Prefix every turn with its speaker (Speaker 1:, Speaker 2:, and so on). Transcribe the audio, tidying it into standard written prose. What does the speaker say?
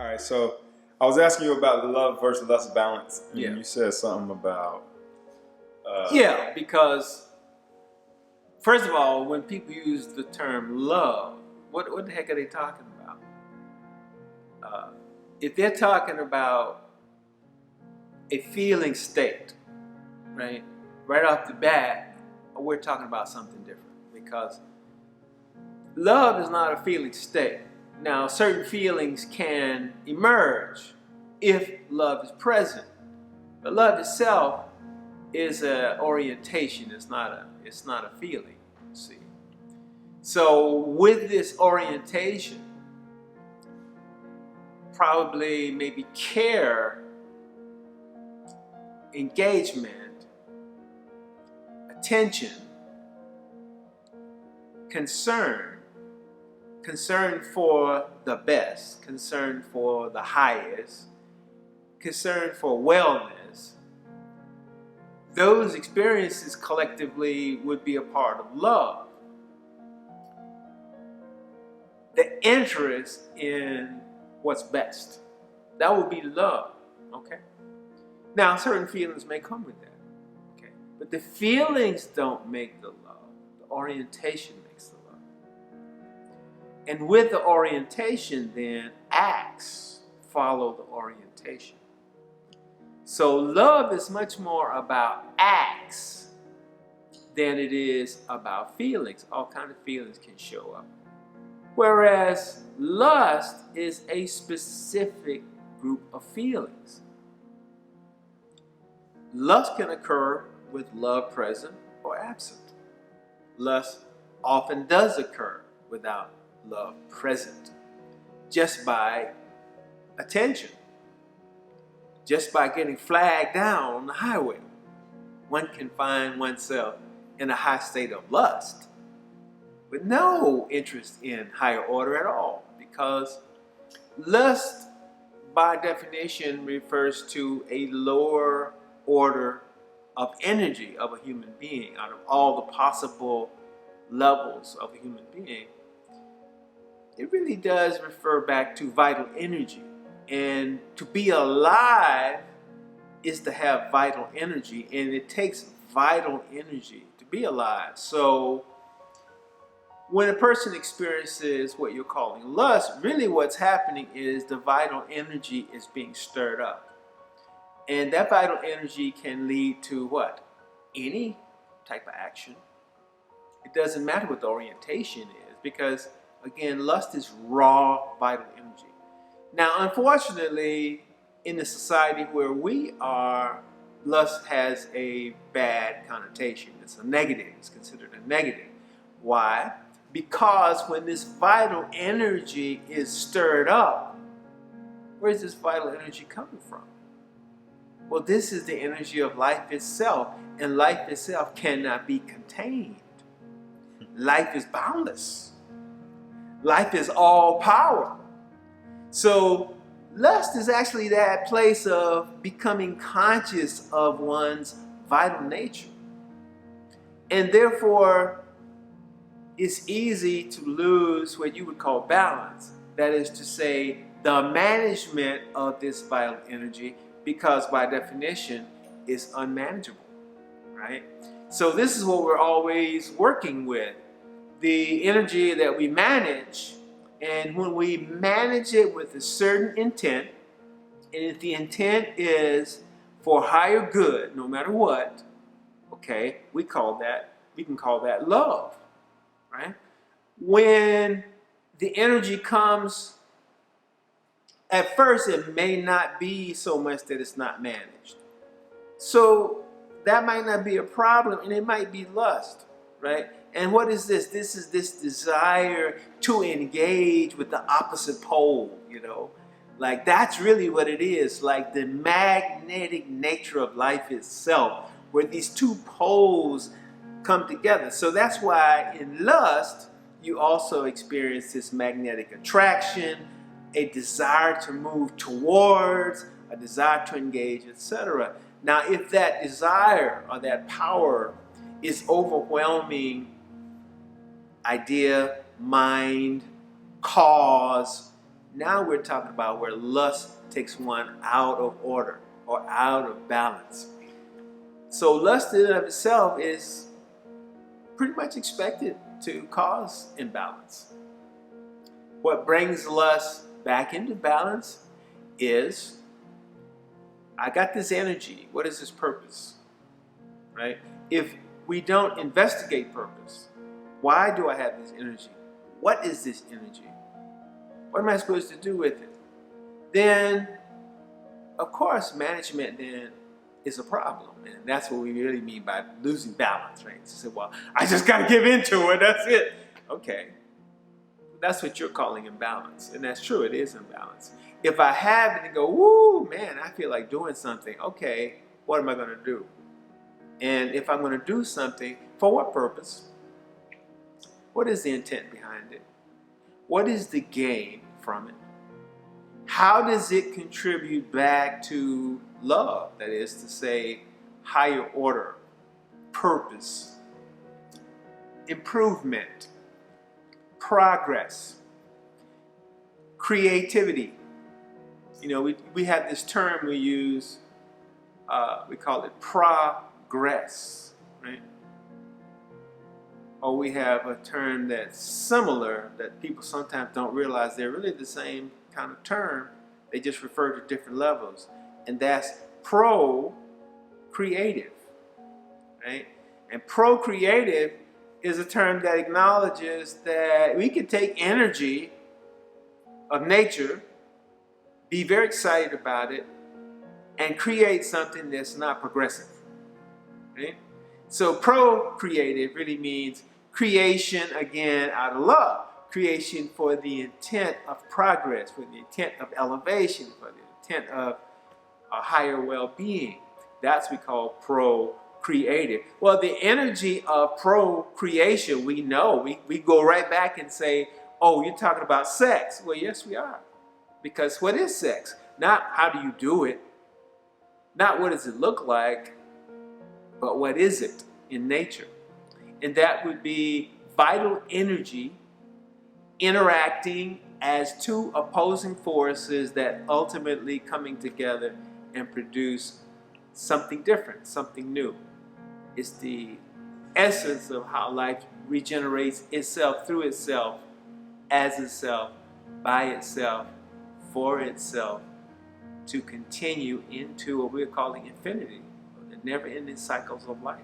Speaker 1: All right, so I was asking you about the love versus lust balance, and
Speaker 2: Yeah.
Speaker 1: you said something about.
Speaker 2: Yeah, because first of all, when people use the term love, what the heck are they talking about? If they're talking about a feeling state, right off the bat, we're talking about something different, because love is not a feeling state. Now, certain feelings can emerge if love is present, but love itself is an orientation. It's not a feeling. See, so with this orientation, probably maybe care, engagement, attention, concern for the best, concern for the highest, concern for wellness. Those experiences collectively would be a part of love. The interest in what's best, that would be love, okay? Now, certain feelings may come with that, okay? But the feelings don't make the love. The orientation makes the love. And with the orientation, then, acts follow the orientation. So love is much more about acts than it is about feelings. All kinds of feelings can show up. Whereas lust is a specific group of feelings. Lust can occur with love present or absent. Lust often does occur without love present, just by attention, just by getting flagged down on the highway. One can find oneself in a high state of lust with no interest in higher order at all, because lust, by definition, refers to a lower order of energy of a human being. Out of all the possible levels of a human being, it really does refer back to vital energy. And to be alive is to have vital energy, and it takes vital energy to be alive. So when a person experiences what you're calling lust, really what's happening is the vital energy is being stirred up. And that vital energy can lead to what? Any type of action. It doesn't matter what the orientation is, because, again, lust is raw vital energy. Now, unfortunately, in the society where we are, lust has a bad connotation. It's a negative. It's considered a negative. Why? Because when this vital energy is stirred up, where is this vital energy coming from? Well, this is the energy of life itself, and life itself cannot be contained. Life is boundless. Life is all power. So lust is actually that place of becoming conscious of one's vital nature. And therefore, it's easy to lose what you would call balance. That is to say, the management of this vital energy, because by definition, it's unmanageable, right? So this is what we're always working with. The energy that we manage, and when we manage it with a certain intent, and if the intent is for higher good, no matter what, okay, we can call that love, right? When the energy comes, at first it may not be so much that it's not managed. So that might not be a problem, and it might be lust, right? And what is this? This is this desire to engage with the opposite pole, Like, that's really what it is, like the magnetic nature of life itself, where these two poles come together. So that's why in lust, you also experience this magnetic attraction, a desire to move towards, a desire to engage, etc. Now, if that desire or that power is overwhelming idea, mind, cause, Now we're talking about where lust takes one out of order or out of balance. So lust in and of itself is pretty much expected to cause imbalance. What brings lust back into balance is, I got this energy. What is its purpose? Right? If we don't investigate purpose, why do I have this energy? What is this energy? What am I supposed to do with it? Then, of course, management then is a problem. And that's what we really mean by losing balance, right? So, well, I just got to give into it. That's it. Okay. That's what you're calling imbalance. And that's true. It is imbalance. If I have it and go, woo, man, I feel like doing something. Okay, what am I going to do? And if I'm going to do something, for what purpose? What is the intent behind it? What is the gain from it? How does it contribute back to love? That is to say, higher order, purpose, improvement, progress, creativity. You know, we have this term we use, we call it progress, right? Or we have a term that's similar that people sometimes don't realize they're really the same kind of term. They just refer to different levels. And that's procreative, right? And procreative is a term that acknowledges that we can take energy of nature, be very excited about it, and create something that's not progressive, right? So procreative really means creation, again, out of love. Creation for the intent of progress, for the intent of elevation, for the intent of a higher well-being. That's what we call procreative. Well, the energy of procreation, we know. We go right back and say, oh, you're talking about sex. Well, yes, we are. Because what is sex? Not how do you do it, not what does it look like, but what is it in nature? And that would be vital energy interacting as two opposing forces that ultimately coming together and produce something different, something new. It's the essence of how life regenerates itself through itself, as itself, by itself, for itself, to continue into what we're calling infinity, the never-ending cycles of life.